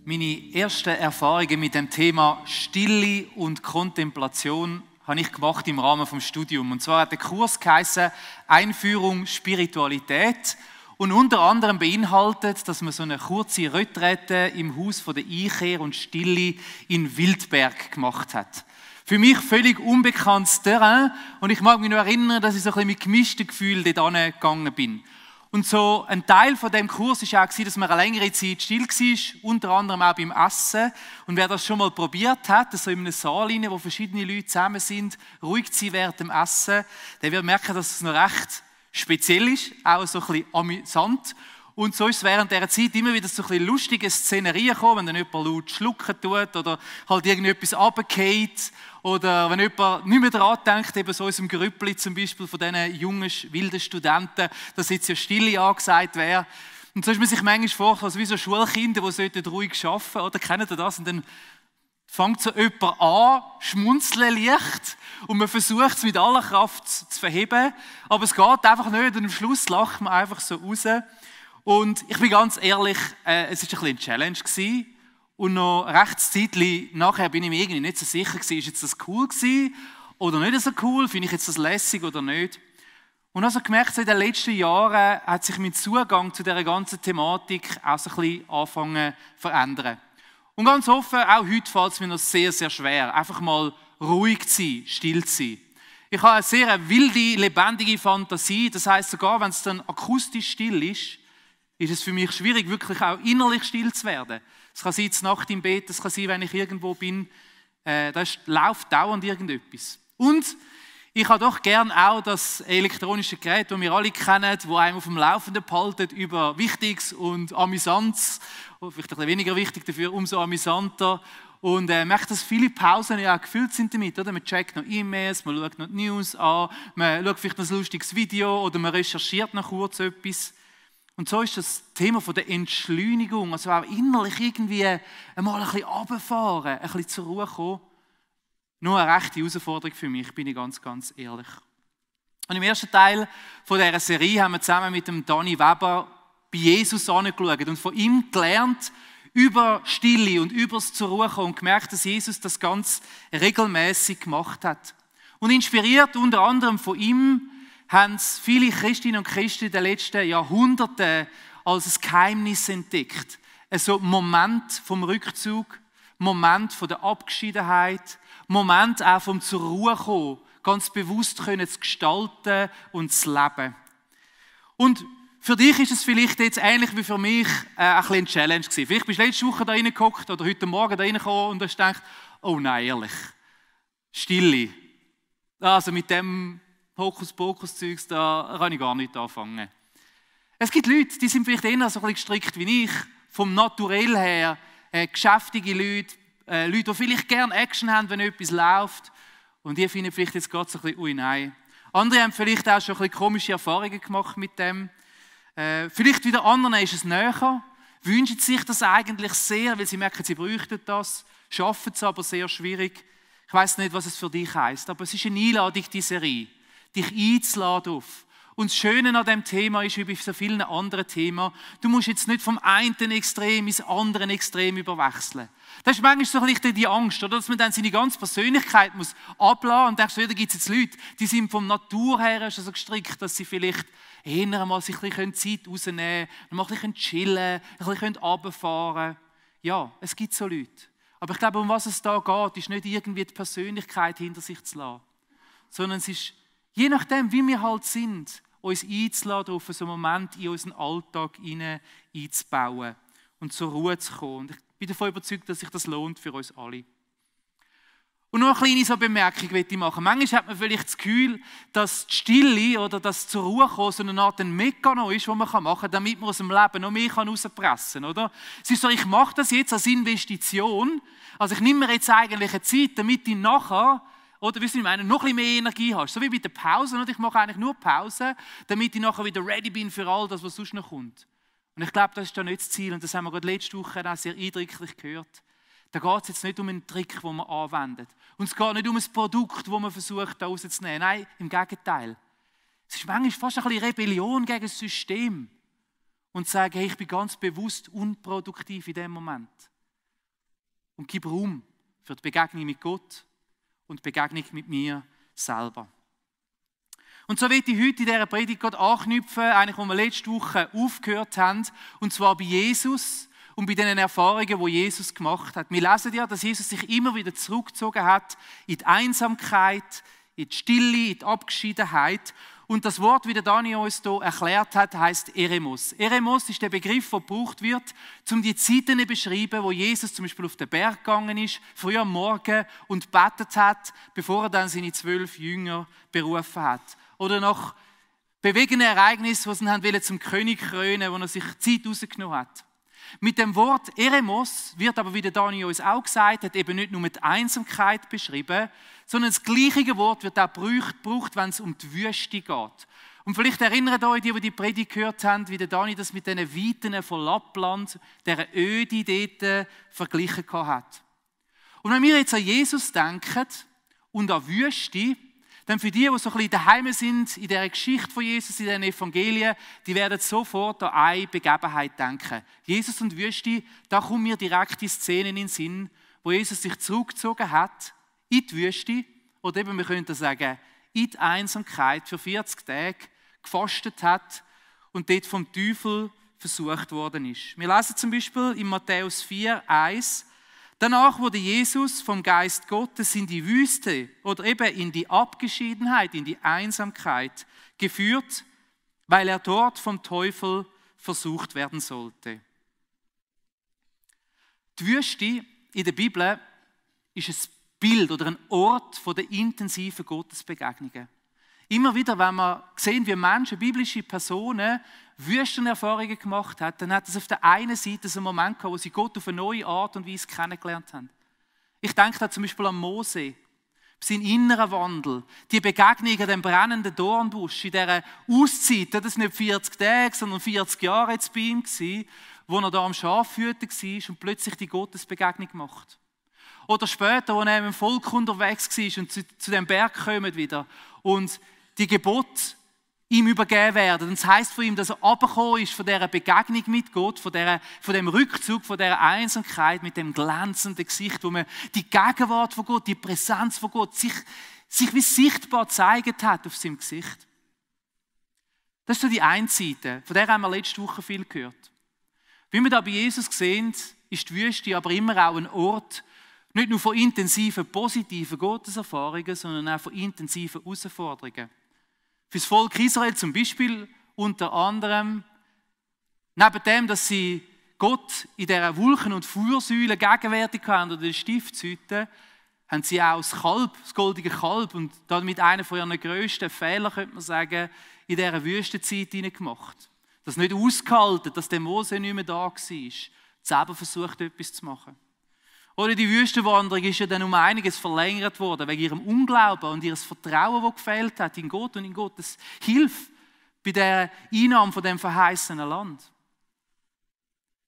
Meine ersten Erfahrungen mit dem Thema Stille und Kontemplation habe ich gemacht im Rahmen des Studiums. Und zwar hat der Kurs geheißen Einführung Spiritualität und unter anderem beinhaltet, dass man so eine kurze Retrette im Haus von der Einkehr und Stille in Wildberg gemacht hat. Für mich völlig unbekanntes Terrain und ich mag mich noch erinnern, dass ich so ein bisschen mit gemischten Gefühlen dort hingegangen bin. Und so ein Teil von dem Kurs war auch, dass man eine längere Zeit still war, unter anderem auch beim Essen. Und wer das schon mal probiert hat, so in einem Saal, wo verschiedene Leute zusammen sind, ruhig zu sein während dem Essen, der wird merken, dass es noch recht speziell ist, auch so ein bisschen amüsant. Und so ist es während dieser Zeit immer wieder so ein bisschen lustige Szenerien gekommen, wenn dann jemand laut schlucken tut oder halt irgendetwas runterfällt oder wenn jemand nicht mehr daran denkt, eben so in unserem Grüppli zum Beispiel von diesen jungen, wilden Studenten, dass jetzt ja Stille angesagt wäre. Und so ist man sich manchmal vor, also wie so Schulkinder, die ruhig arbeiten sollten, oder kennt ihr das? Und dann fängt so jemand an, schmunzeln leicht und man versucht es mit aller Kraft zu verheben, aber es geht einfach nicht und am Schluss lacht man einfach so raus. Und ich bin ganz ehrlich, es war ein bisschen eine Challenge gewesen. Und noch recht Zeitchen nachher bin ich mir irgendwie nicht so sicher gewesen, ist jetzt das cool gewesen oder nicht so cool, finde ich jetzt das lässig oder nicht. Und also gemerkt, so in den letzten Jahren hat sich mein Zugang zu dieser ganzen Thematik auch so ein bisschen angefangen zu verändern. Und ganz offen, auch heute fällt es mir noch sehr, sehr schwer, einfach mal ruhig zu sein, still zu sein. Ich habe eine sehr wilde, lebendige Fantasie, das heisst, sogar wenn es dann akustisch still ist es für mich schwierig, wirklich auch innerlich still zu werden. Es kann sein, zur Nacht im Bett, es kann sein, wenn ich irgendwo bin, da läuft dauernd irgendetwas. Und ich habe doch gern auch das elektronische Gerät, das wir alle kennen, das einem auf dem Laufenden behalten über Wichtiges und Amüsantes, vielleicht ein bisschen weniger wichtig dafür, umso amüsanter. Und merkt, dass viele Pausen ja auch gefüllt sind damit, oder? Man checkt noch E-Mails, man schaut noch die News an, man schaut vielleicht noch ein lustiges Video oder man recherchiert noch kurz etwas. Und so ist das Thema von der Entschleunigung, also auch innerlich irgendwie einmal ein bisschen runterfahren, ein bisschen zur Ruhe kommen, nur eine rechte Herausforderung für mich, bin ich ganz, ganz ehrlich. Und im ersten Teil von dieser Serie haben wir zusammen mit dem Dani Weber bei Jesus angeschaut und von ihm gelernt über Stille und über das zur Ruhe kommen und gemerkt, dass Jesus das ganz regelmäßig gemacht hat. Und inspiriert unter anderem von ihm haben es viele Christinnen und Christen in den letzten Jahrhunderten als ein Geheimnis entdeckt. Also Moment vom Rückzug, Moment von der Abgeschiedenheit, Moment auch vom zur Ruhe kommen, ganz bewusst können zu gestalten und zu leben. Und für dich ist es vielleicht jetzt ähnlich wie für mich ein bisschen eine Challenge gewesen. Vielleicht bist du letzte Woche da reingehockt oder heute Morgen da reingekommen und hast gedacht, oh nein, ehrlich, Stille. Also mit dem Hokuspokus-Zeugs, da kann ich gar nicht anfangen. Es gibt Leute, die sind vielleicht eher so ein bisschen gestrickt wie ich, vom Naturell her, geschäftige Leute, Leute, die vielleicht gerne Action haben, wenn etwas läuft. Und die finden vielleicht jetzt gerade so ein bisschen, ui nein. Andere haben vielleicht auch schon ein bisschen komische Erfahrungen gemacht mit dem. Vielleicht wieder anderen ist es näher, wünschen sich das eigentlich sehr, weil sie merken, sie bräuchten das, schaffen es aber sehr schwierig. Ich weiss nicht, was es für dich heisst, aber es ist eine Einladung, diese Serie, dich einzuladen auf. Und das Schöne an diesem Thema ist, wie bei so vielen anderen Themen, du musst jetzt nicht vom einen Extrem ins andere Extrem überwechseln. Das ist manchmal so ein bisschen die Angst, oder? Dass man dann seine ganze Persönlichkeit muss ablassen und denkst, da gibt es jetzt Leute, die sind von Natur her schon so gestrickt, dass sie vielleicht eher einmal sich ein bisschen Zeit rausnehmen können, ein bisschen chillen, ein bisschen runterfahren können. Ja, es gibt so Leute. Aber ich glaube, um was es da geht, ist nicht irgendwie die Persönlichkeit hinter sich zu lassen, sondern es ist, je nachdem, wie wir halt sind, uns einzuladen, auf so einen Moment in unseren Alltag einzubauen und zur Ruhe zu kommen. Und ich bin davon überzeugt, dass sich das lohnt für uns alle. Und noch eine kleine Bemerkung möchte ich machen. Manchmal hat man vielleicht das Gefühl, dass die Stille oder das zur Ruhe kommen so eine Art Mechanismus ist, den man machen kann, damit man aus dem Leben noch mehr rauspressen kann. Oder? Es ist so, ich mache das jetzt als Investition. Also ich nehme mir jetzt eigentlich eine Zeit, damit ich nachher, oder wie ich meine, noch ein bisschen mehr Energie hast. So wie bei der Pause. Und ich mache eigentlich nur Pause, damit ich nachher wieder ready bin für all das, was sonst noch kommt. Und ich glaube, das ist da nicht das Ziel. Und das haben wir gerade letzte Woche auch sehr eindrücklich gehört. Da geht es jetzt nicht um einen Trick, den man anwendet. Und es geht nicht um ein Produkt, das man versucht, da rauszunehmen. Nein, im Gegenteil. Es ist manchmal fast ein bisschen Rebellion gegen das System. Und zu sagen, hey, ich bin ganz bewusst unproduktiv in dem Moment. und gib Raum für die Begegnung mit Gott und die Begegnung mit mir selber. Und so will ich heute in dieser Predigt Gott anknüpfen, eigentlich, wo wir letzte Woche aufgehört haben, und zwar bei Jesus und bei den Erfahrungen, die Jesus gemacht hat. Wir lesen ja, dass Jesus sich immer wieder zurückgezogen hat in die Einsamkeit, in die Stille, in die Abgeschiedenheit. Und das Wort, wie der Daniel uns hier erklärt hat, heisst Eremos. Eremos ist der Begriff, der gebraucht wird, um die Zeiten zu beschreiben, wo Jesus zum Beispiel auf den Berg gegangen ist, früh am Morgen und gebetet hat, bevor er dann seine 12 Jünger berufen hat. Oder nach bewegenden Ereignissen, die sie ihn zum König krönen, wo er sich Zeit rausgenommen hat. Mit dem Wort Eremos wird aber, wie der Daniel uns auch gesagt hat, eben nicht nur die Einsamkeit beschrieben, sondern das gleiche Wort wird auch gebraucht, wenn es um die Wüste geht. Und vielleicht erinnert euch die Predigt gehört haben, wie der Dani das mit diesen Weiten von Lappland, dieser Öde dort verglichen hat. Und wenn wir jetzt an Jesus denken und an Wüste, dann für die so ein bisschen daheim sind in dieser Geschichte von Jesus, in den Evangelien, die werden sofort an eine Begebenheit denken. Jesus und Wüste, da kommen mir direkt die Szenen in den Sinn, wo Jesus sich zurückgezogen hat in die Wüste, oder eben, wir könnten sagen, in die Einsamkeit für 40 Tage gefastet hat und dort vom Teufel versucht worden ist. Wir lesen zum Beispiel in Matthäus 4,1: Danach wurde Jesus vom Geist Gottes in die Wüste oder eben in die Abgeschiedenheit, in die Einsamkeit geführt, weil er dort vom Teufel versucht werden sollte. Die Wüste in der Bibel ist ein Bild oder ein Ort der intensiven Gottesbegegnungen. Immer wieder, wenn wir sehen, wie Menschen, biblische Personen, Wüstenerfahrungen gemacht haben, dann hat es auf der einen Seite so einen Moment gehabt, wo sie Gott auf eine neue Art und Weise kennengelernt haben. Ich denke da zum Beispiel an Mose, sein innerer Wandel, die Begegnung an dem brennenden Dornbusch, in dieser Auszeit, das war nicht 40 Tage, sondern 40 Jahre jetzt bei ihm, wo er da am Schafhüten war und plötzlich die Gottesbegegnung macht. Oder später, als er mit dem Volk unterwegs war und zu dem Berg kommt wieder und die Gebote ihm übergeben werden. Und das heisst von ihm, dass er runtergekommen ist von dieser Begegnung mit Gott, von dem Rückzug, von dieser Einsamkeit, mit dem glänzenden Gesicht, wo man die Gegenwart von Gott, die Präsenz von Gott sich wie sichtbar gezeigt hat auf seinem Gesicht. Das ist so die eine Seite, von der haben wir letzte Woche viel gehört. Wie wir da bei Jesus sehen, ist die Wüste aber immer auch ein Ort, nicht nur von intensiven, positiven Gotteserfahrungen, sondern auch von intensiven Herausforderungen. Für das Volk Israel zum Beispiel unter anderem, neben dem, dass sie Gott in dieser Wolken- und Feuersäule gegenwärtig haben oder die Stiftshütte, haben sie auch das goldige Kalb und damit einen von ihren grössten Fehlern, könnte man sagen, in dieser Wüstenzeit gemacht. Das nicht ausgehalten, dass der Mose nicht mehr da war, selber versucht, etwas zu machen. Oder die Wüstenwanderung ist ja dann um einiges verlängert worden, wegen ihrem Unglauben und ihres Vertrauen, das gefehlt hat in Gott und in Gottes Hilfe bei der Einnahme von dem verheißenen Land.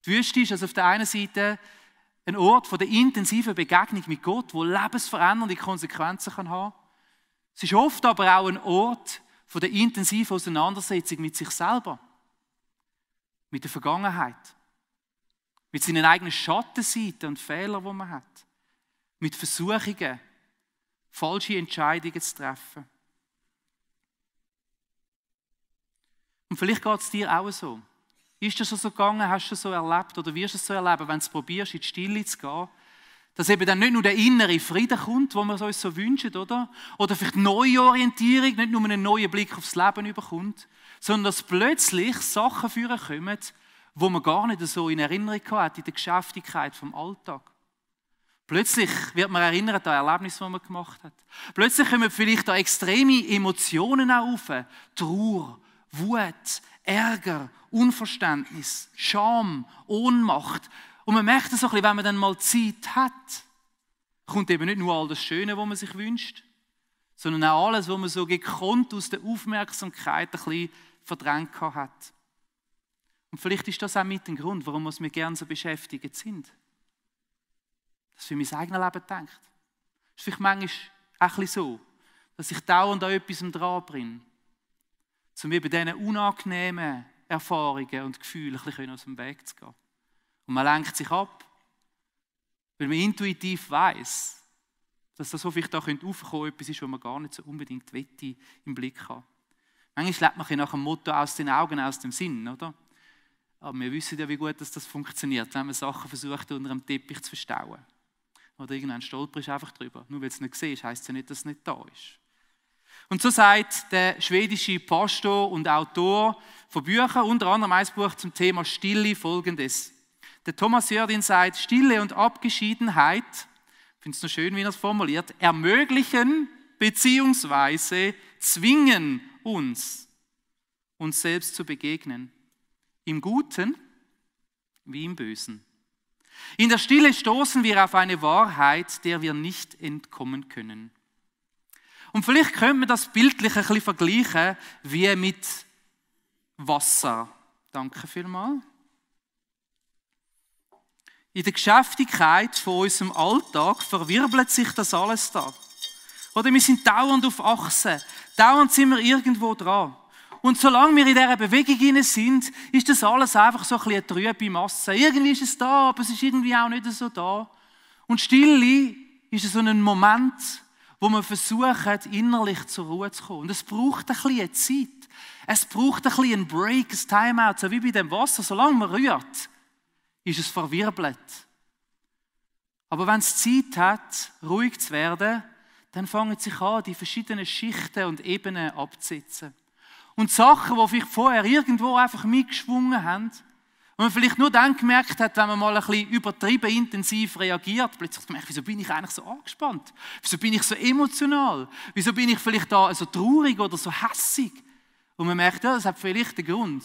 Die Wüste ist also auf der einen Seite ein Ort der intensiven Begegnung mit Gott, wo lebensverändernde Konsequenzen haben kann. Es ist oft aber auch ein Ort der intensiven Auseinandersetzung mit sich selber, mit der Vergangenheit. Mit seinen eigenen Schattenseiten und Fehlern, die man hat. Mit Versuchungen, falsche Entscheidungen zu treffen. Und vielleicht geht es dir auch so. Ist das schon so gegangen, hast du es so erlebt oder wirst du es so erleben, wenn du es probierst, in die Stille zu gehen, dass eben dann nicht nur der innere Frieden kommt, den wir uns so wünschen, oder? Oder vielleicht neue Orientierung, nicht nur einen neuen Blick aufs Leben bekommt, sondern dass plötzlich Sachen führen kommen, wo man gar nicht so in Erinnerung hat, in der Geschäftigkeit vom Alltag. Plötzlich wird man erinnert an Erlebnisse, die man gemacht hat. Plötzlich kommen vielleicht da extreme Emotionen auf. Trauer, Wut, Ärger, Unverständnis, Scham, Ohnmacht. Und man merkt es so ein bisschen, wenn man dann mal Zeit hat, kommt eben nicht nur all das Schöne, was man sich wünscht, sondern auch alles, was man so gekonnt aus der Aufmerksamkeit ein bisschen verdrängt hat. Und vielleicht ist das auch mit dem Grund, warum wir gerne so beschäftigt sind. Dass ich für mein eigenes Leben denke. Das ist vielleicht manchmal auch ein bisschen so, dass ich dauernd an etwas dran bin, um eben diesen unangenehmen Erfahrungen und Gefühlen ein bisschen aus dem Weg zu gehen. Und man lenkt sich ab Weil man intuitiv weiss, dass das so vielleicht da raufkommen könnte, etwas ist, was man gar nicht so unbedingt im Blick haben. Manchmal lebt man nach dem Motto aus den Augen, aus dem Sinn, oder? Aber wir wissen ja, wie gut das funktioniert, wenn man Sachen versucht, unter dem Teppich zu verstauen. Oder irgendwann stolperst du einfach drüber. Nur weil du es nicht siehst, heisst es ja nicht, dass es nicht da ist. Und so sagt der schwedische Pastor und Autor von Büchern, unter anderem ein Buch zum Thema Stille, Folgendes. Der Thomas Jördin sagt, Stille und Abgeschiedenheit, ich finde es noch schön, wie er es formuliert, ermöglichen bzw. zwingen uns selbst zu begegnen. Im Guten wie im Bösen. In der Stille stoßen wir auf eine Wahrheit, der wir nicht entkommen können. Und vielleicht könnte man das bildlich ein bisschen vergleichen wie mit Wasser. Danke vielmals. In der Geschäftigkeit von unserem Alltag verwirbelt sich das alles da. Oder wir sind dauernd auf Achsen, dauernd sind wir irgendwo dran. Und solange wir in dieser Bewegung sind, ist das alles einfach so ein bisschen eine trübe Masse. Irgendwie ist es da, aber es ist irgendwie auch nicht so da. Und Stille ist so ein Moment, wo man versucht, innerlich zur Ruhe zu kommen. Und es braucht ein bisschen Zeit. Es braucht ein bisschen einen Break, ein Timeout, so wie bei dem Wasser. Solange man rührt, ist es verwirbelt. Aber wenn es Zeit hat, ruhig zu werden, dann fangen sich an, die verschiedenen Schichten und Ebenen abzusetzen. Und Sachen, die vielleicht vorher irgendwo einfach mitgeschwungen haben, und man vielleicht nur dann gemerkt hat, wenn man mal ein bisschen übertrieben intensiv reagiert, plötzlich gemerkt, wieso bin ich eigentlich so angespannt? Wieso bin ich so emotional? Wieso bin ich vielleicht da so traurig oder so hässig? Und man merkt, ja, das hat vielleicht den Grund,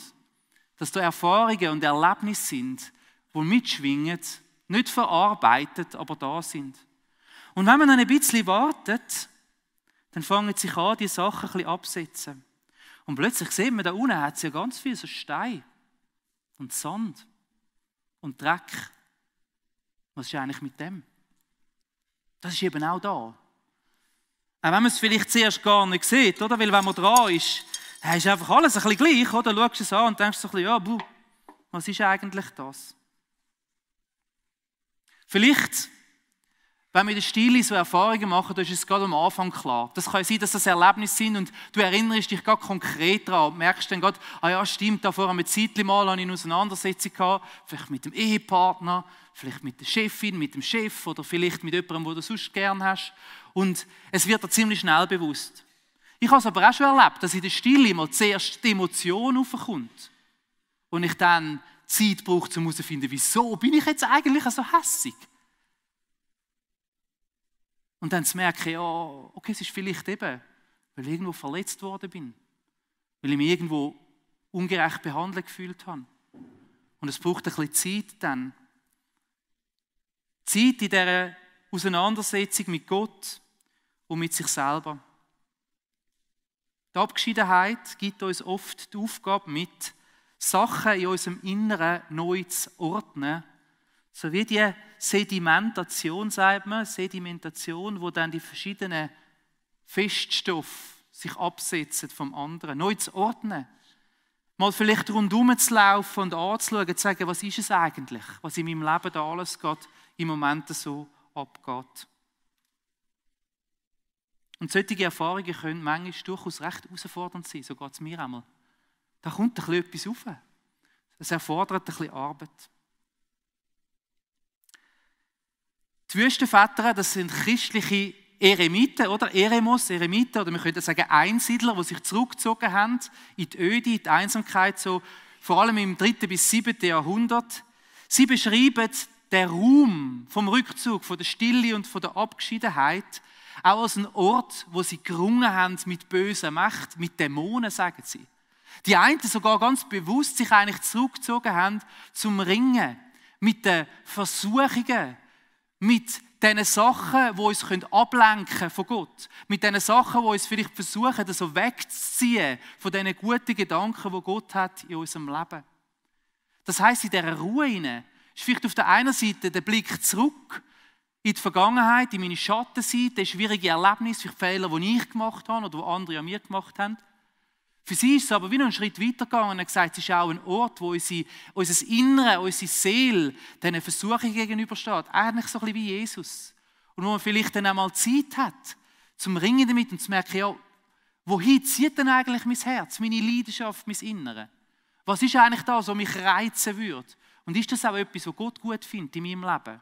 dass da Erfahrungen und Erlebnisse sind, die mitschwingen, nicht verarbeitet, aber da sind. Und wenn man dann ein bisschen wartet, dann fangen sich an, die Sachen ein bisschen abzusetzen. Und plötzlich sieht man, da unten hat es ja ganz viel so Stein und Sand und Dreck. Was ist eigentlich mit dem? Das ist eben auch da. Auch wenn man es vielleicht zuerst gar nicht sieht, oder? Weil wenn man dran ist, dann ist einfach alles ein bisschen gleich, oder? Du schaust es an und denkst so ein bisschen, ja, was ist eigentlich das? Vielleicht, wenn wir in der Stille so Erfahrungen machen, dann ist es gerade am Anfang klar. Das kann sein, dass das Erlebnisse sind und du erinnerst dich gerade konkret daran und merkst dann gerade, ah ja, stimmt, da vor einem Zeitchen mal hatte ich eine Auseinandersetzung gehabt, vielleicht mit dem Ehepartner, vielleicht mit der Chefin, mit dem Chef oder vielleicht mit jemandem, den du sonst gern hast. Und es wird dir ziemlich schnell bewusst. Ich habe es aber auch schon erlebt, dass in der Stille mal zuerst die Emotion aufkommt und ich dann Zeit brauche, um herauszufinden, wieso bin ich jetzt eigentlich so hässig? Und dann zu merken, ja, okay, es ist vielleicht eben, weil ich irgendwo verletzt worden bin. Weil ich mich irgendwo ungerecht behandelt gefühlt habe. Und es braucht ein bisschen Zeit dann. Zeit in dieser Auseinandersetzung mit Gott und mit sich selber. Die Abgeschiedenheit gibt uns oft die Aufgabe mit, Sachen in unserem Inneren neu zu ordnen, so wie die Sedimentation, sagt man, Sedimentation, wo dann die verschiedenen Feststoffe sich absetzen vom anderen, neu zu ordnen. Mal vielleicht rundherum zu laufen und anzuschauen, zu sagen, was ist es eigentlich, was in meinem Leben da alles gerade im Moment so abgeht. Und solche Erfahrungen können manchmal durchaus recht herausfordernd sein, so geht es mir einmal. Da kommt ein bisschen etwas rauf. Es erfordert ein bisschen Arbeit. Die Wüstenväter, das sind christliche Eremiten, oder? Eremiten, oder wir könnten sagen Einsiedler, die sich zurückgezogen haben in die Öde, in die Einsamkeit, so, vor allem im 3. bis 7. Jahrhundert. Sie beschreiben den Raum vom Rückzug, von der Stille und von der Abgeschiedenheit auch als einen Ort, wo sie gerungen haben mit böser Macht, mit Dämonen, sagen sie. Die einen sogar ganz bewusst sich eigentlich zurückgezogen haben zum Ringen mit den Versuchungen, mit diesen Sachen, die uns ablenken von Gott. Mit diesen Sachen, die uns vielleicht versuchen, so wegzuziehen von diesen guten Gedanken, die Gott hat in unserem Leben. Das heisst, in dieser Ruhe hinein ist vielleicht auf der einen Seite der Blick zurück in die Vergangenheit, in meine Schattenseite, schwierige Erlebnisse, Fehler, die ich gemacht habe oder die andere an mir gemacht haben. Für sie ist es aber wie noch einen Schritt weitergegangen und hat gesagt, es ist auch ein Ort, wo unser Innere, unsere Seele diesen Versuchungen gegenübersteht. Eigentlich so ein bisschen wie Jesus. Und wo man vielleicht dann einmal Zeit hat, zum Ringen damit und zu merken, ja, wohin zieht denn eigentlich mein Herz, meine Leidenschaft, mein Innere? Was ist eigentlich das, was mich reizen würde? Und ist das auch etwas, was Gott gut findet in meinem Leben?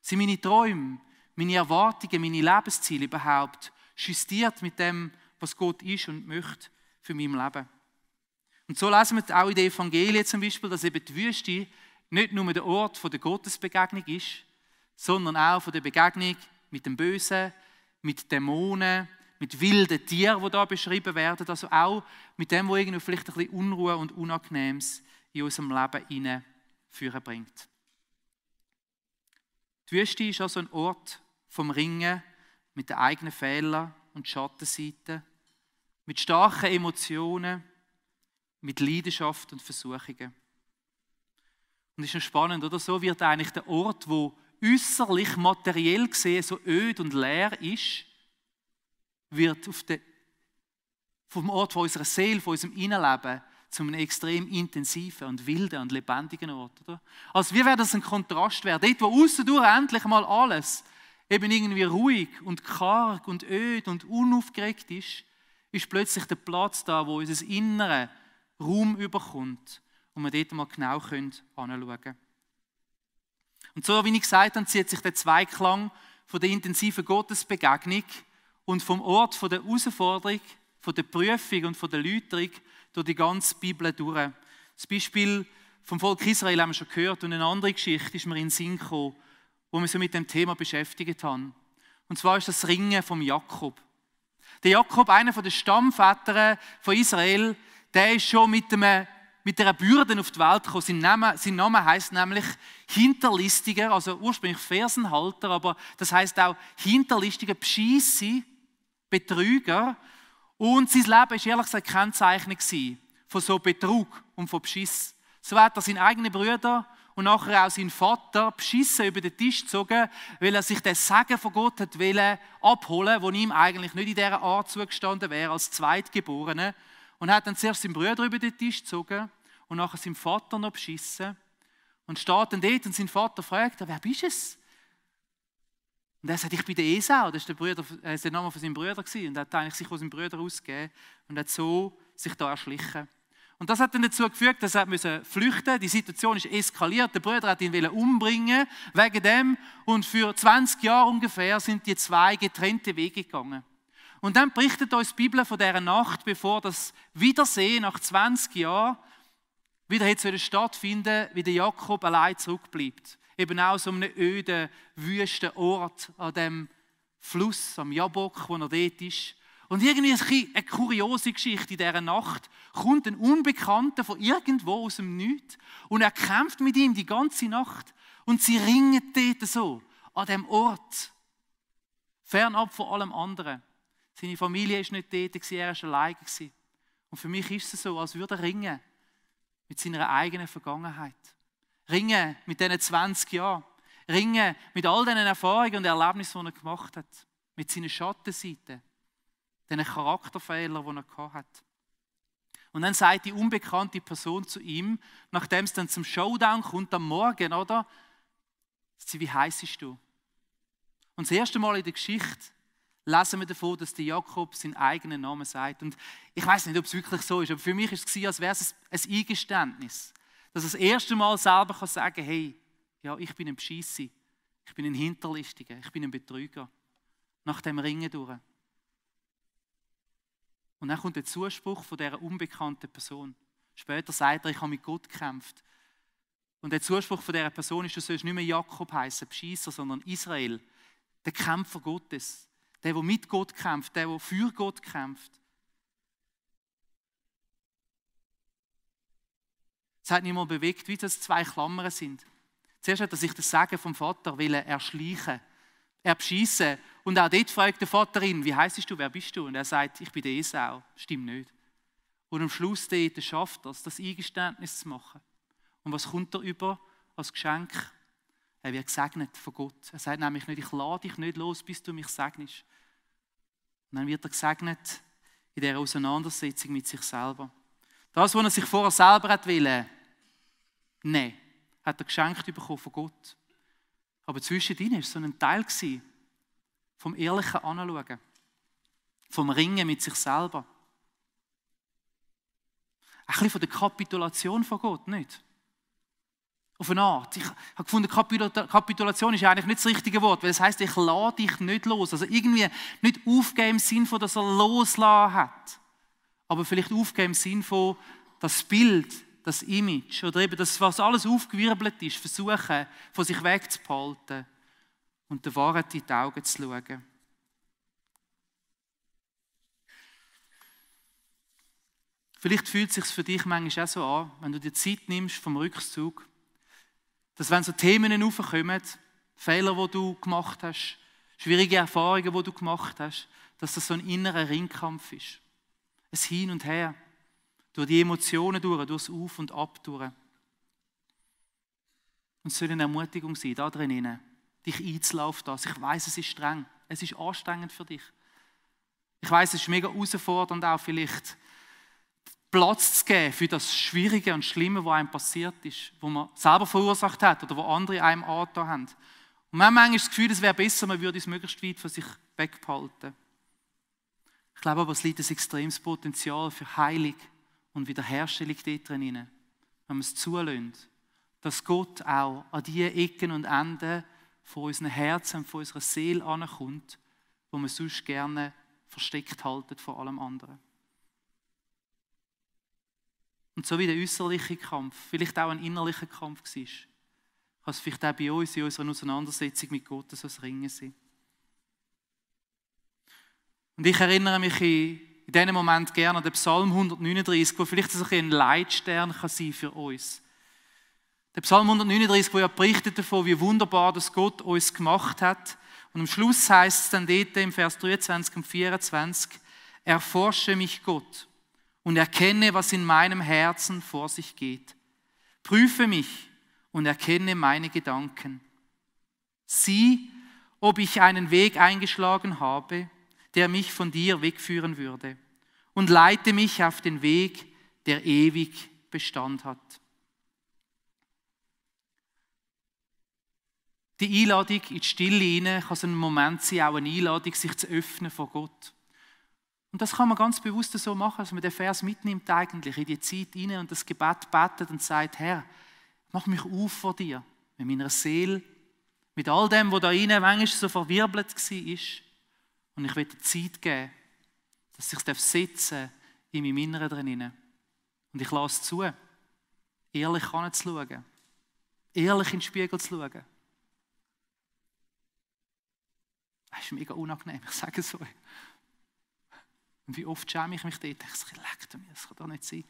Sind meine Träume, meine Erwartungen, meine Lebensziele überhaupt justiert mit dem, was Gott ist und möchte für mein Leben? Und so lesen wir auch in den Evangelien zum Beispiel, dass eben die Wüste nicht nur der Ort der Gottesbegegnung ist, sondern auch von der Begegnung mit dem Bösen, mit Dämonen, mit wilden Tieren, die da beschrieben werden, also auch mit dem, was irgendwie vielleicht ein bisschen Unruhe und Unangenehmes in unserem Leben hineinführen bringt. Die Wüste ist also ein Ort vom Ringen mit den eigenen Fehlern und Schattenseiten, mit starken Emotionen, mit Leidenschaft und Versuchungen. Und es ist noch spannend, oder? So wird eigentlich der Ort, wo äußerlich, materiell gesehen so öd und leer ist, wird vom Ort von unserer Seele, von unserem Innenleben, zu einem extrem intensiven und wilden und lebendigen Ort. Oder? Also wie wäre das ein Kontrast wäre? Dort, wo aussendurch endlich mal alles eben irgendwie ruhig und karg und öd und unaufgeregt ist plötzlich der Platz da, wo unser Innere Raum überkommt und wir dort mal genau anschauen können. Und so, wie ich gesagt habe, zieht sich der Zweiklang von der intensiven Gottesbegegnung und vom Ort von der Herausforderung, von der Prüfung und von der Läuterung durch die ganze Bibel durch. Das Beispiel vom Volk Israel haben wir schon gehört und eine andere Geschichte ist mir in den Sinn gekommen, wo wir so mit dem Thema beschäftigt haben. Und zwar ist das Ringen vom Jakob. Der Jakob, einer der Stammväter von Israel, der ist schon mit einer Bürde auf die Welt gekommen. Sein Name heisst nämlich Hinterlistiger, also ursprünglich Fersenhalter, aber das heisst auch Hinterlistiger, Bescheisser, Betrüger. Und sein Leben war ehrlich gesagt kennzeichnet von so Betrug und von Beschiss. So hat er seinen eigenen Brüder und nachher auch seinen Vater beschissen über den Tisch gezogen, weil er sich den Segen von Gott hat abholen wollte, der ihm eigentlich nicht in dieser Art zugestanden wäre, als Zweitgeborener. Und hat dann zuerst seinen Brüder über den Tisch gezogen und nachher seinen Vater noch beschissen. Und steht dann dort und sein Vater fragt, wer bist es? Und er sagt, ich bin der Esau, das war der Name von seinem Bruder und er hat eigentlich sich von seinem Bruder ausgegeben und hat so sich da erschlichen. Und das hat dann dazu geführt, dass er flüchten musste. Die Situation ist eskaliert. Der Bruder hat ihn umbringen wegen dem. Und für 20 Jahre ungefähr sind die zwei getrennte Wege gegangen. Und dann berichtet uns die Bibel von dieser Nacht, bevor das Wiedersehen nach 20 Jahren wieder hätte stattfinden, wie der Jakob allein zurückbleibt. Eben auch so einem öden, wüsten Ort an dem Fluss, am Jabok, wo er dort ist. Und irgendwie eine kuriose Geschichte in dieser Nacht kommt ein Unbekannter von irgendwo aus dem Nichts und er kämpft mit ihm die ganze Nacht und sie ringen dort so an dem Ort, fernab von allem anderen. Seine Familie war nicht dort, er war alleine. Und für mich ist es so, als würde er ringen mit seiner eigenen Vergangenheit. Ringen mit diesen 20 Jahren. Ringen mit all diesen Erfahrungen und Erlebnissen, die er gemacht hat. Mit seinen Schattenseiten. Diesen Charakterfehlern, die er hatte. Und dann sagt die unbekannte Person zu ihm, nachdem es dann zum Showdown kommt am Morgen, oder? Sie, wie heisst du? Und das erste Mal in der Geschichte lesen wir davon, dass der Jakob seinen eigenen Namen sagt. Und ich weiß nicht, ob es wirklich so ist, aber für mich war es, als wäre es ein Eingeständnis. Dass er das erste Mal selber sagen kann, hey, ja, ich bin ein Bescheisser, ich bin ein Hinterlistiger, ich bin ein Betrüger. Nach dem Ringen durch. Und dann kommt der Zuspruch von dieser unbekannten Person. Später sagt er, ich habe mit Gott gekämpft. Und der Zuspruch von dieser Person ist, du sollst nicht mehr Jakob heißen, Bescheisser, sondern Israel. Der Kämpfer Gottes. Der mit Gott kämpft, der für Gott kämpft. Es hat mich mal bewegt, wie das zwei Klammern sind. Zuerst hat er sich das Sagen vom Vater erschleichen, bescheissen. Und auch dort fragt der Vater ihn, wie heisst du, wer bist du? Und er sagt, ich bin der Esau. Stimmt nicht. Und am Schluss schafft er es, das Eingeständnis zu machen. Und was kommt er über als Geschenk? Er wird gesegnet von Gott. Er sagt nämlich nicht, ich lade dich nicht los, bis du mich segnest. Und dann wird er gesegnet in dieser Auseinandersetzung mit sich selber. Das, was er sich vorher selber wollte, nein, hat er geschenkt bekommen von Gott. Aber zwischendrin war es so ein Teil vom ehrlichen Anschauen, vom Ringen mit sich selber. Ein bisschen von der Kapitulation von Gott, nicht? Auf eine Art. Ich habe gefunden, Kapitulation ist eigentlich nicht das richtige Wort, weil es heisst, ich lasse dich nicht los. Also irgendwie nicht aufgeben im Sinn von, dass er loslassen hat. Aber vielleicht aufgeben im Sinn von das Bild, das Image oder eben das, was alles aufgewirbelt ist, versuchen, von sich wegzuhalten und der Wahrheit in die Augen zu schauen. Vielleicht fühlt es sich für dich manchmal auch so an, wenn du dir Zeit nimmst vom Rückzug, dass wenn so Themen aufkommen, Fehler, die du gemacht hast, schwierige Erfahrungen, die du gemacht hast, dass das so ein innerer Ringkampf ist. Ein Hin und Her, durch die Emotionen durch, durchs Auf und Ab durch. Und es soll eine Ermutigung sein, da drinnen, dich einzulaufen auf das. Ich weiss, es ist streng, es ist anstrengend für dich. Ich weiss, es ist mega herausfordernd auch vielleicht, Platz zu geben für das Schwierige und Schlimme, was einem passiert ist, was man selber verursacht hat oder was andere einem angetan haben. Und man hat manchmal das Gefühl, es wäre besser, man würde es möglichst weit von sich wegbehalten. Ich glaube aber, es liegt ein extremes Potenzial für Heilung und Wiederherstellung dort drin, wenn man es zulässt, dass Gott auch an die Ecken und Enden von unseren Herzen und von unserer Seele ankommt, wo man sonst gerne versteckt halten vor allem anderen. Und so wie der äußerliche Kampf, vielleicht auch ein innerlicher Kampf war, kann es vielleicht auch bei uns in unserer Auseinandersetzung mit Gott so ein Ringen sein. Und ich erinnere mich in diesem Moment gerne an den Psalm 139, wo vielleicht ein Leitstern kann sein für uns. Der Psalm 139, wo ja berichtet davon, wie wunderbar das Gott uns gemacht hat. Und am Schluss heißt es dann dort im Vers 23 und 24, erforsche mich Gott und erkenne, was in meinem Herzen vor sich geht. Prüfe mich und erkenne meine Gedanken. Sieh, ob ich einen Weg eingeschlagen habe, der mich von dir wegführen würde, und leite mich auf den Weg, der ewig Bestand hat. Die Einladung in die Stille hinein kann so ein Moment sein, auch eine Einladung, sich zu öffnen vor Gott. Und das kann man ganz bewusst so machen, dass man den Vers mitnimmt eigentlich in die Zeit hinein und das Gebet betet und sagt, Herr, mach mich auf vor dir, mit meiner Seele, mit all dem, was da hinein manchmal so verwirbelt war. Und ich will dir Zeit geben, dass ich es setzen in meinem Inneren drin. Und ich lasse es zu, ehrlich hinzuschauen, ehrlich in den Spiegel zu schauen. Das ist mega unangenehm, ich sage es euch. Und wie oft schäme ich mich dort, denke ich, leck mir, das kann doch nicht sein.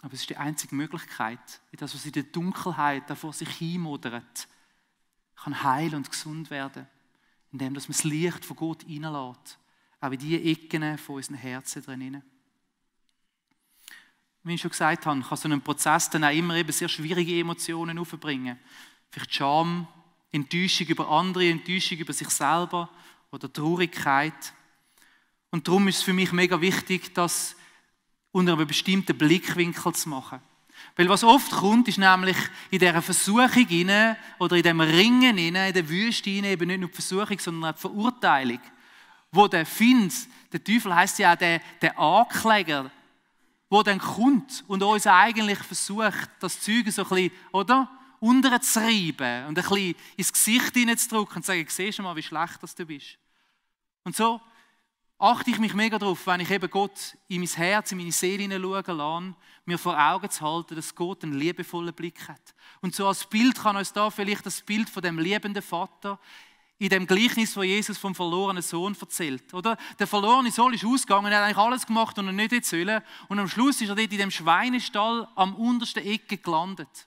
Aber es ist die einzige Möglichkeit, wie das, was in der Dunkelheit vor sich hinmodert, kann heil und gesund werden, indem man das Licht von Gott reinlässt, auch in die Ecken von unseren Herzen drinnen. Wie ich schon gesagt habe, kann so ein Prozess dann auch immer eben sehr schwierige Emotionen aufbringen. Vielleicht Scham, Enttäuschung über andere, Enttäuschung über sich selber oder Traurigkeit. Und darum ist es für mich mega wichtig, das unter einem bestimmten Blickwinkel zu machen. Weil was oft kommt, ist nämlich in dieser Versuchung hinein oder in diesem Ringen hinein, in der Wüste hinein, eben nicht nur die Versuchung, sondern auch die Verurteilung. Wo der Find, der Teufel heisst ja auch der Ankläger, wo dann kommt und uns eigentlich versucht, das Zeug so ein bisschen, oder? Unterzureiben und ein bisschen ins Gesicht hineinzudrücken und zu sagen, siehst du mal, wie schlecht das du bist. Und so achte ich mich mega darauf, wenn ich eben Gott in mein Herz, in meine Seele hineinschauen lasse, mir vor Augen zu halten, dass Gott einen liebevollen Blick hat. Und so als Bild kann uns da vielleicht das Bild von dem liebenden Vater in dem Gleichnis, wo Jesus vom verlorenen Sohn erzählt. Oder? Der verlorene Sohn ist ausgegangen, er hat eigentlich alles gemacht, was er nicht hätte sollen. Und am Schluss ist er dort in dem Schweinestall am untersten Ecke gelandet.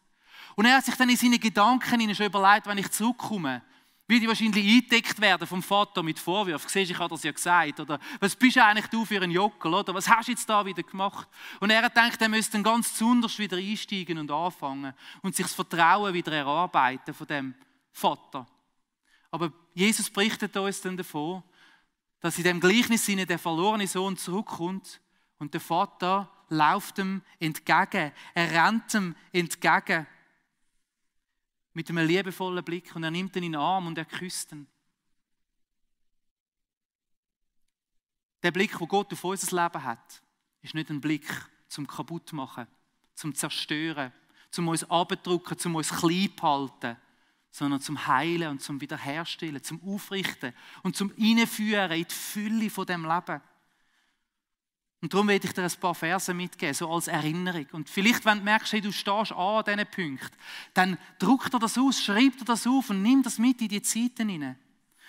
Und er hat sich dann in seinen Gedanken schon überlegt, wenn ich zurückkomme, will ich wahrscheinlich eingedeckt werden vom Vater mit Vorwürfen. Siehst du, ich habe das ja gesagt. Oder was bist du eigentlich du für ein Jockel? Oder was hast du jetzt da wieder gemacht? Und er hat gedacht, er müsste dann ganz besonders wieder einsteigen und anfangen und sich das Vertrauen wieder erarbeiten von dem Vater. Aber Jesus berichtet uns dann davon, dass in dem Gleichnis der verlorene Sohn zurückkommt und der Vater läuft ihm entgegen, er rennt ihm entgegen mit einem liebevollen Blick und er nimmt ihn in den Arm und er küsst ihn. Der Blick, den Gott auf unser Leben hat, ist nicht ein Blick zum Kaputtmachen, zum Zerstören, zum uns abdrücken, zum uns klein behalten, sondern zum Heilen und zum Wiederherstellen, zum Aufrichten und zum Hineinführen in die Fülle von dem Leben. Und darum werde ich dir ein paar Verse mitgeben, so als Erinnerung. Und vielleicht, wenn du merkst, hey, du stehst an diesen Punkten, dann druck dir das aus, schreib dir das auf und nimm das mit in die Zeiten hinein.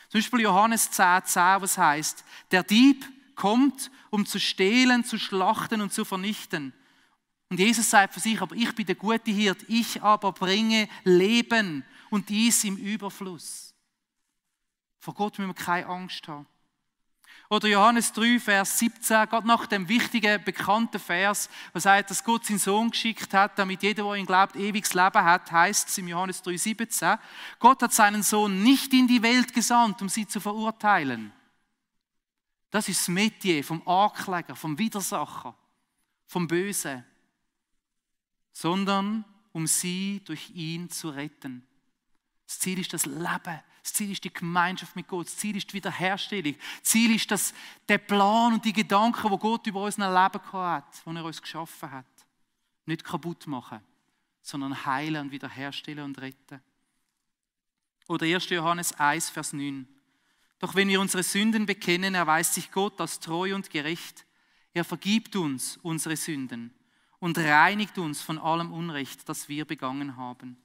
Zum Beispiel Johannes 10,10, was heißt: Der Dieb kommt, um zu stehlen, zu schlachten und zu vernichten. Und Jesus sagt für sich, aber ich bin der gute Hirt, ich aber bringe Leben und dies im Überfluss. Vor Gott müssen wir keine Angst haben. Oder Johannes 3, Vers 17, gerade nach dem wichtigen, bekannten Vers, was sagt, dass Gott seinen Sohn geschickt hat, damit jeder, der ihn glaubt, ewiges Leben hat, heißt es im Johannes 3, 17, Gott hat seinen Sohn nicht in die Welt gesandt, um sie zu verurteilen. Das ist das Metier vom Ankläger, vom Widersacher, vom Bösen, sondern um sie durch ihn zu retten. Das Ziel ist das Leben, das Ziel ist die Gemeinschaft mit Gott, das Ziel ist die Wiederherstellung, das Ziel ist der Plan und die Gedanken, die Gott über unser Leben hat, die er uns geschaffen hat. Nicht kaputt machen, sondern heilen und wiederherstellen und retten. Oder 1. Johannes 1, Vers 9. Doch wenn wir unsere Sünden bekennen, erweist sich Gott als treu und gerecht. Er vergibt uns unsere Sünden und reinigt uns von allem Unrecht, das wir begangen haben.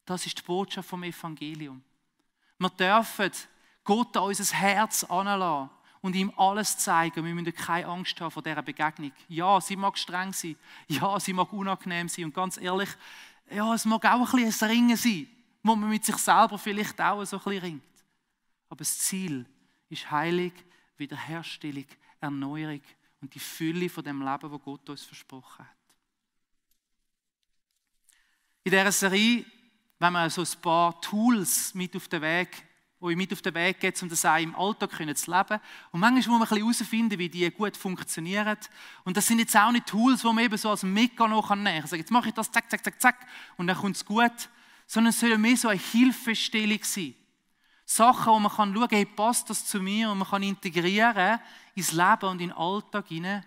Das ist die Botschaft vom Evangelium. Wir dürfen Gott an unser Herz anlassen und ihm alles zeigen. Wir müssen keine Angst haben vor dieser Begegnung. Ja, sie mag streng sein. Ja, sie mag unangenehm sein. Und ganz ehrlich, ja, es mag auch ein bisschen ein Ringen sein, wo man mit sich selber vielleicht auch so ein bisschen ringt. Aber das Ziel ist Heilung, Wiederherstellung, Erneuerung und die Fülle von dem Leben, das Gott uns versprochen hat. In dieser Serie, wenn wir so ein paar Tools mit auf den Weg gibt, um das auch im Alltag zu leben. Und manchmal muss man ein bisschen herausfinden, wie die gut funktionieren. Und das sind jetzt auch nicht Tools, die man eben so als Mega noch nehmen kann. Jetzt mache ich das, zack, zack, zack, zack, und dann kommt es gut. Sondern es soll mehr so eine Hilfestellung sein. Sachen, wo man schauen kann, hey, passt das zu mir? Und man kann integrieren ins Leben und in den Alltag hinein,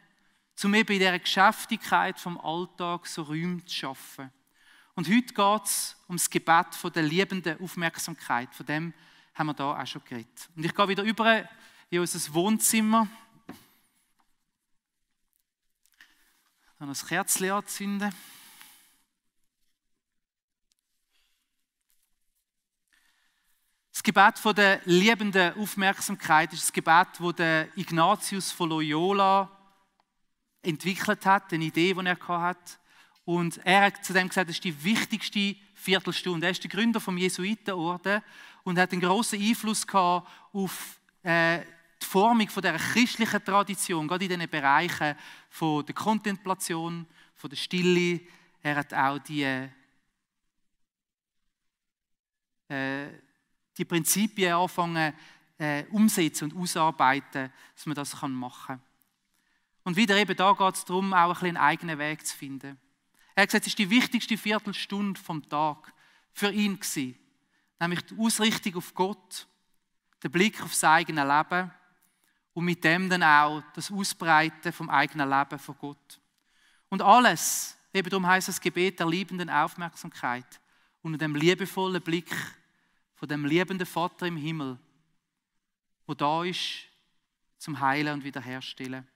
um eben in dieser Geschäftigkeit vom Alltag so Räume zu schaffen. Und heute geht es um das Gebet von der liebenden Aufmerksamkeit. Von dem haben wir da auch schon geredet. Und ich gehe wieder über in unser Wohnzimmer. Dann ein Kerzchen anzünden. Das Gebet von der liebenden Aufmerksamkeit ist das Gebet, das der Ignatius von Loyola entwickelt hat, eine Idee, die er hatte. Und er hat zu dem gesagt, das ist die wichtigste Viertelstunde. Er ist der Gründer vom Jesuitenorden und hat einen grossen Einfluss gehabt auf die Formung von dieser christlichen Tradition, gerade in diesen Bereichen von der Kontemplation, von der Stille. Er hat auch die Prinzipien anfangen umsetzen und ausarbeiten, dass man das machen kann. Und wieder eben da geht es darum, auch ein bisschen einen eigenen Weg zu finden. Er hat gesagt, es war die wichtigste Viertelstunde vom Tag für ihn gewesen. Nämlich die Ausrichtung auf Gott, der Blick auf sein eigenes Leben und mit dem dann auch das Ausbreiten vom eigenen Leben von Gott. Und alles, eben darum heisst das Gebet der liebenden Aufmerksamkeit unter dem liebevollen Blick von dem liebenden Vater im Himmel, wo da ist, zum Heilen und Wiederherstellen.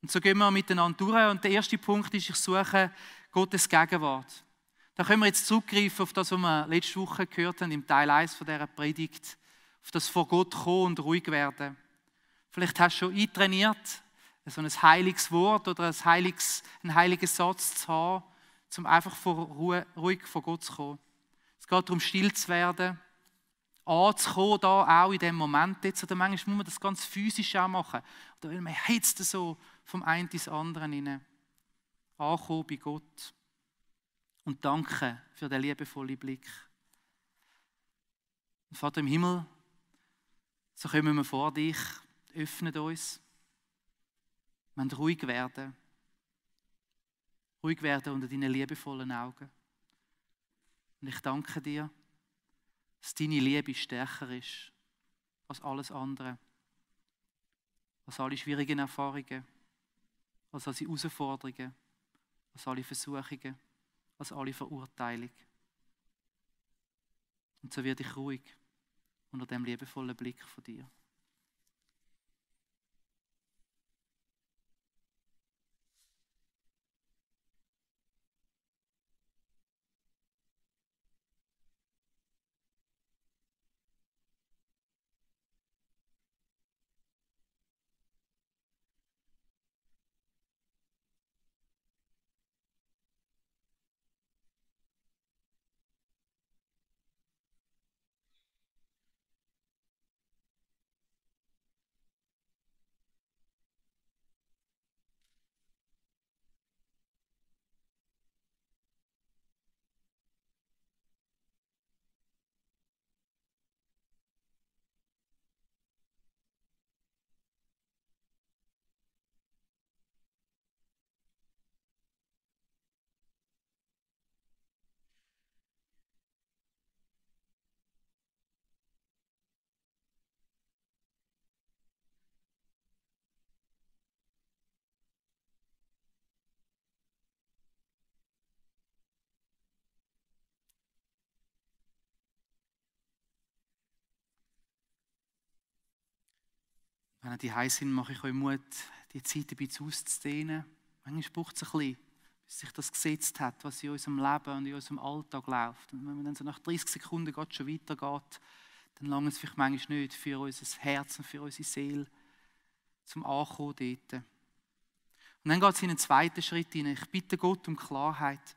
Und so gehen wir miteinander durch. Und der erste Punkt ist, ich suche Gottes Gegenwart. Da können wir jetzt zurückgreifen auf das, was wir letzte Woche gehört haben, im Teil 1 von dieser Predigt, auf das vor Gott kommen und ruhig werden. Vielleicht hast du schon eintrainiert, so ein heiliges Wort oder einen heiligen Satz zu haben, um einfach ruhig vor Gott zu kommen. Es geht darum, still zu werden, anzukommen, da auch in dem Moment jetzt. Oder manchmal muss man das ganz physisch auch machen. Oder weil man hetzt so vom einen ins andere hinein. Ankommen bei Gott. Und danke für den liebevollen Blick. Und Vater im Himmel, so kommen wir vor dich, öffnet uns. Wir wollen ruhig werden unter deinen liebevollen Augen. Und ich danke dir, dass deine Liebe stärker ist als alles andere. Als alle schwierigen Erfahrungen, als alle Herausforderungen, als alle Versuchungen, als alle Verurteilungen. Und so werde ich ruhig unter dem liebevollen Blick von dir. Wenn ihr die heiß sind, mache ich euch Mut, die Zeit ein bisschen auszudehnen. Manchmal braucht es ein bisschen, bis sich das gesetzt hat, was in unserem Leben und in unserem Alltag läuft. Und wenn man dann so nach 30 Sekunden schon weitergeht, dann langt es vielleicht manchmal nicht für unser Herz und für unsere Seele zum Ankommen dort. Und dann geht es in einen zweiten Schritt hinein. Ich bitte Gott um Klarheit.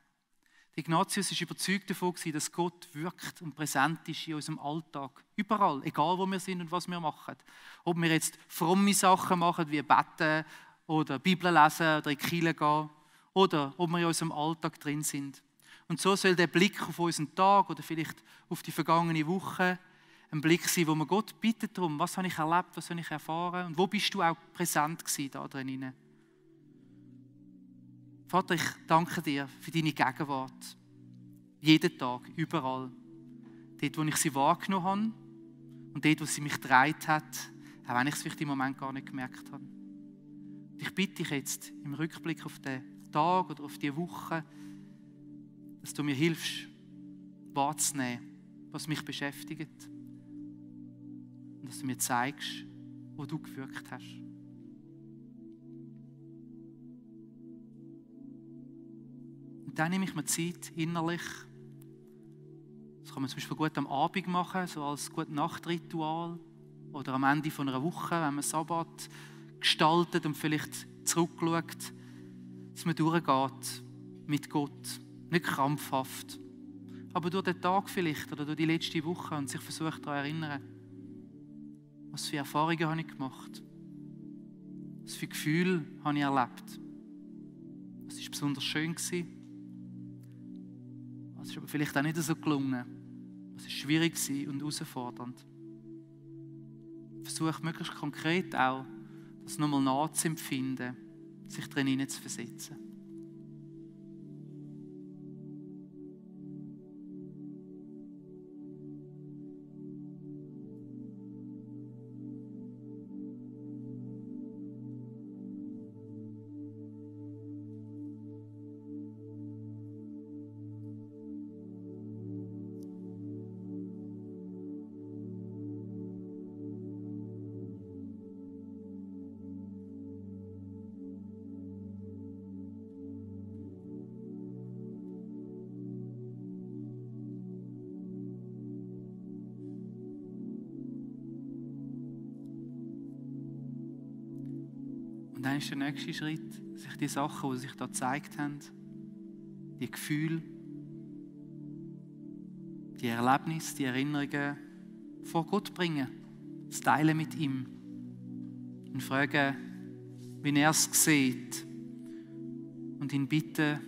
Ignatius war überzeugt davon, dass Gott wirkt und präsent ist in unserem Alltag. Überall, egal wo wir sind und was wir machen. Ob wir jetzt fromme Sachen machen, wie beten oder Bibel lesen oder in die Kirche gehen, oder ob wir in unserem Alltag drin sind. Und so soll der Blick auf unseren Tag oder vielleicht auf die vergangene Woche ein Blick sein, wo wir Gott bittet darum, was habe ich erlebt, was habe ich erfahren und wo bist du auch präsent gewesen da drinnen. Vater, ich danke dir für deine Gegenwart. Jeden Tag, überall. Dort, wo ich sie wahrgenommen habe und dort, wo sie mich getragen hat, auch wenn ich es vielleicht im Moment gar nicht gemerkt habe. Ich bitte dich jetzt im Rückblick auf den Tag oder auf die Woche, dass du mir hilfst, wahrzunehmen, was mich beschäftigt. Und dass du mir zeigst, wo du gewirkt hast. Und dann nehme ich mir Zeit innerlich. Das kann man zum Beispiel gut am Abend machen, so als Gute-Nacht-Ritual. Oder am Ende von einer Woche, wenn man Sabbat gestaltet und vielleicht zurückschaut, dass man durchgeht mit Gott. Nicht krampfhaft. Aber durch den Tag vielleicht oder durch die letzte Woche und sich versucht daran zu erinnern, was für Erfahrungen habe ich gemacht? Was für Gefühle habe ich erlebt? Was war besonders schön? Was ist aber vielleicht auch nicht so gelungen? Was war schwierig und herausfordernd? Versuche möglichst konkret auch, das nochmal nachzuempfinden, sich darin hineinzuversetzen. Und dann ist der nächste Schritt, sich die Sachen, die sich da gezeigt haben, die Gefühle, die Erlebnisse, die Erinnerungen vor Gott bringen, das Teilen mit ihm und fragen, wie er es sieht und ihn bitten,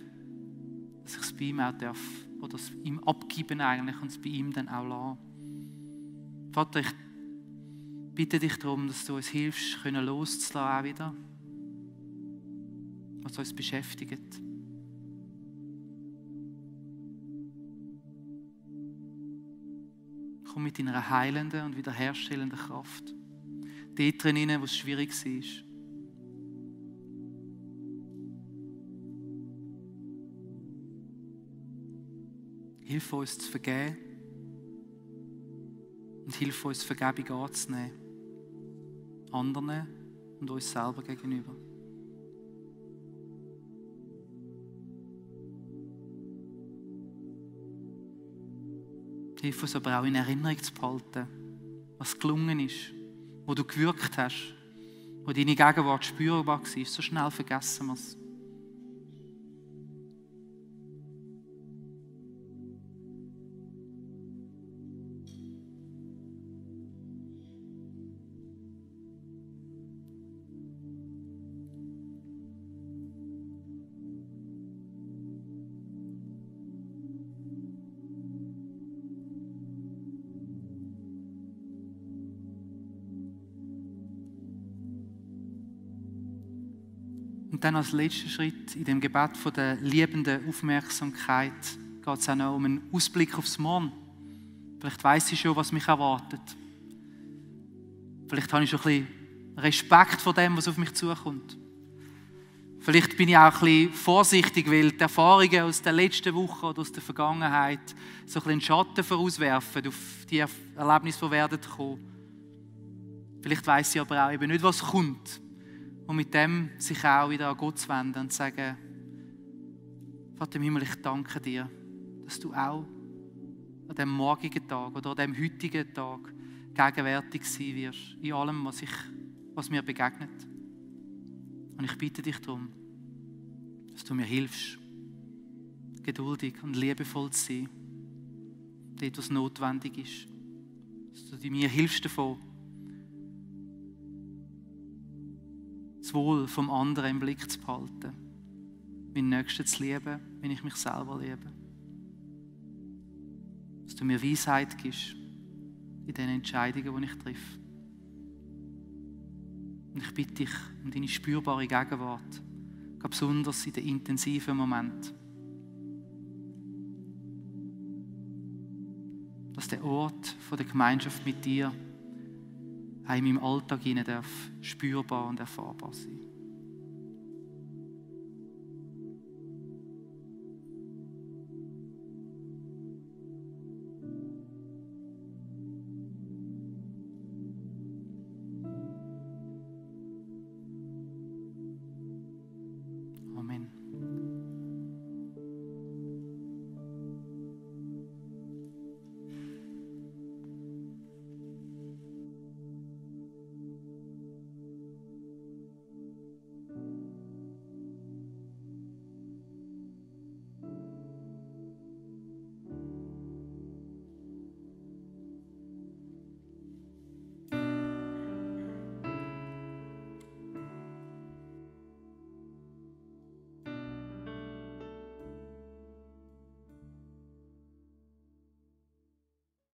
dass ich es bei ihm auch darf oder es ihm abgeben eigentlich und es bei ihm dann auch lassen. Vater, ich bitte dich darum, dass du uns hilfst, loszulassen auch wieder, was uns beschäftigt. Komm mit deiner heilenden und wiederherstellenden Kraft. Dort drin, wo es schwierig war. Hilf uns zu vergeben und hilf uns, Vergebung anzunehmen. Anderen und uns selber gegenüber. Hilf uns aber auch in Erinnerung zu behalten, was gelungen ist, wo du gewirkt hast, wo deine Gegenwart spürbar war. So schnell vergessen wir es. Und dann als letzter Schritt in dem Gebet von der liebenden Aufmerksamkeit geht es auch noch um einen Ausblick aufs Morgen. Vielleicht weiss ich schon, was mich erwartet. Vielleicht habe ich schon ein bisschen Respekt vor dem, was auf mich zukommt. Vielleicht bin ich auch ein bisschen vorsichtig, weil die Erfahrungen aus der letzten Woche oder aus der Vergangenheit so ein bisschen Schatten vorauswerfen auf die Erlebnisse, die werden kommen. Vielleicht weiss ich aber auch eben nicht, was kommt. Und mit dem sich auch wieder an Gott zu wenden und zu sagen, Vater im Himmel, ich danke dir, dass du auch an diesem morgigen Tag oder an diesem heutigen Tag gegenwärtig sein wirst, in allem, was mir begegnet. Und ich bitte dich darum, dass du mir hilfst, geduldig und liebevoll zu sein, dort, was notwendig ist. Dass du mir hilfst davon, das Wohl vom anderen im Blick zu behalten, meinen Nächsten zu lieben, wenn ich mich selber liebe. Dass du mir Weisheit gibst in den Entscheidungen, die ich treffe. Und ich bitte dich um deine spürbare Gegenwart, ganz besonders in den intensiven Momenten. Dass der Ort der Gemeinschaft mit dir auch in meinem Alltag hinein darf spürbar und erfahrbar sein.